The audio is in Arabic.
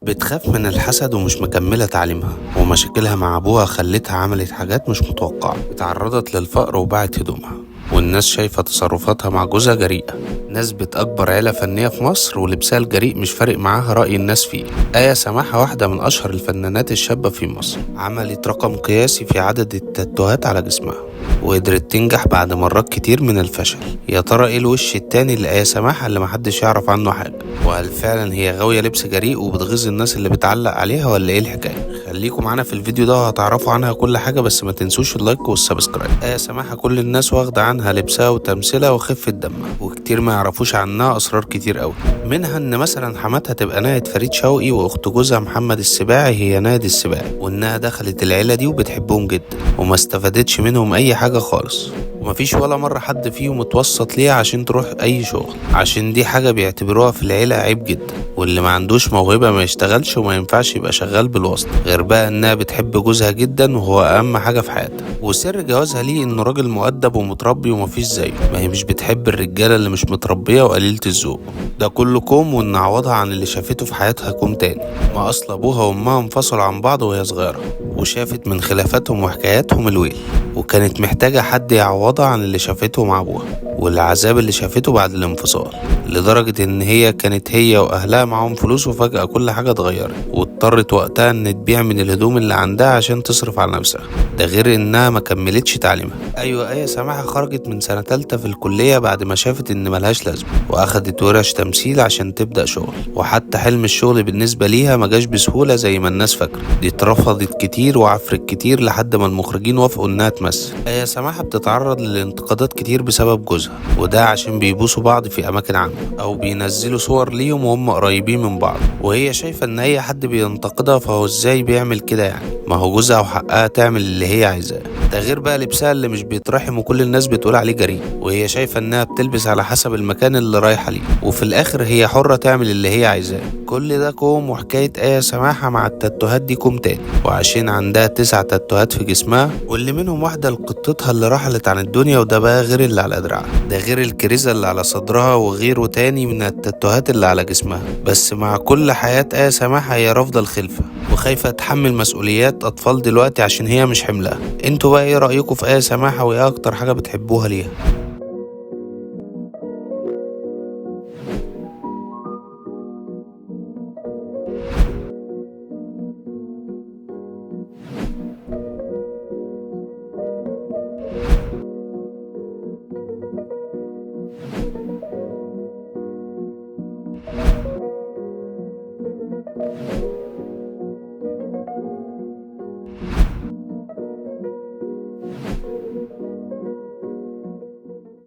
بتخاف من الحسد ومش مكملة تعليمها، ومشاكلها مع أبوها خلتها عملت حاجات مش متوقعة، اتعرضت للفقر وباعت هدومها، والناس شايفة تصرفاتها مع جوزها جريئة. نسبة أكبر عيلة فنية في مصر ولبسها الجريء مش فارق معاها رأي الناس فيه. آية سماحة واحدة من أشهر الفنانات الشابة في مصر، عملت رقم قياسي في عدد التاتوهات على جسمها، وقدرت تنجح بعد مرات كتير من الفشل. يا ترى ايه الوش التاني لآية سماحة اللي محدش يعرف عنه حاجة؟ وهل فعلا هي غاوية لبس جريء وبتغيظ الناس اللي بتعلق عليها، ولا ايه الحكاية؟ خليكم معانا في الفيديو ده وهتعرفوا عنها كل حاجة، بس ما تنسوش اللايك والسبسكرايب. آية سماحة كل الناس واخدة عنها لبسها وتمثيلها وخفة دمها، وكتير ما يعرفوش عنها أسرار كتير قوي، منها ان مثلا حماتها تبقى ناهد فريد شوقي، واخت جوزها محمد السباعي هي ناهد السباعي، وانها دخلت العيلة دي وبتحبهم جدا وما استفادتش منهم اي حاجة خالص، ومفيش ولا مرة حد فيهم اتوسط ليها عشان تروح أي شغل، عشان دي حاجة بيعتبروها في العيلة عيب جدا، واللي ما عندوش موهبة ما يشتغلش وما ينفعش يبقى شغال بالواسطة. غير بقى إنها بتحب جوزها جدا وهو أهم حاجة في حياتها، وسر جوازها ليه إنه راجل مؤدب ومتربي ومفيش زيه. ما هي مش بتحب الرجالة اللي مش متربية وقليلة الذوق، ده كله كوم، وإن عوضها عن اللي شافته في حياتها كوم تاني. ما أصل أبوها وأمها انفصلوا عن بعض وهي صغيرة، وشافت من خلافاتهم وحكاياتهم الويل، وكانت محتاجة حد يعوضها عن اللي شافته مع أبوها والعذاب اللي شافته بعد الانفصال، لدرجة إن هي كانت هي وأهلها معاهم فلوس، وفجأة كل حاجة اتغيرت، واضطرت وقتها إن تبيع من الهدوم اللي عندها عشان تصرف على نفسها. ده غير إنها ما كملتش تعليمها. أيوة، آية سماحة خرجت من سنة تالتة في الكلية بعد ما شافت إن ملهاش لازمة، وأخدت ورش تمثيل عشان تبدأ شغل، وحتى حلم الشغل بالنسبة ليها ما جاش بسهولة زي ما الناس فاكرة. دي اترفضت كتير وعفرت كتير لحد ما المخرجين وافقوا إنها تمثل. آية سماحة بتتعرض للانتقادات كتير بسبب جوزها، وده عشان بيبوسوا بعض في أماكن عامة أو بينزلوا صور ليهم وهم قريبين من بعض، وهي شايفة إن أي حد بينتقدها فهو إزاي بيعمل كده يعني، ما هو جوزها وحقها تعمل اللي هي عايزاه. ده غير بقى لبسها اللي مش بيترحم وكل الناس بتقول عليه جريء، وهي شايفة إنها بتلبس على حسب المكان اللي رايحة ليه، وفي الآخر هي حرة تعمل اللي هي عايزاه. كل ده كوم، وحكاية آية سماحة مع التاتوهات دي كوم تاني، وعشان عندها 9 تاتوهات في جسمها، واللي منهم واحدة لقطتها اللي رحلت عن الدنيا، وده بقى غير اللي على دراعها، ده غير الكريزة اللي على صدرها، وغيره تاني من التاتوهات اللي على جسمها. بس مع كل حياة آية سماحة هي رافضة الخلفة، وخايفة تحمل مسؤوليات أطفال دلوقتي عشان هي مش حملها. انتوا بقى ايه رأيكم في آية سماحة، وايه أكتر حاجة بتحبوها ليها؟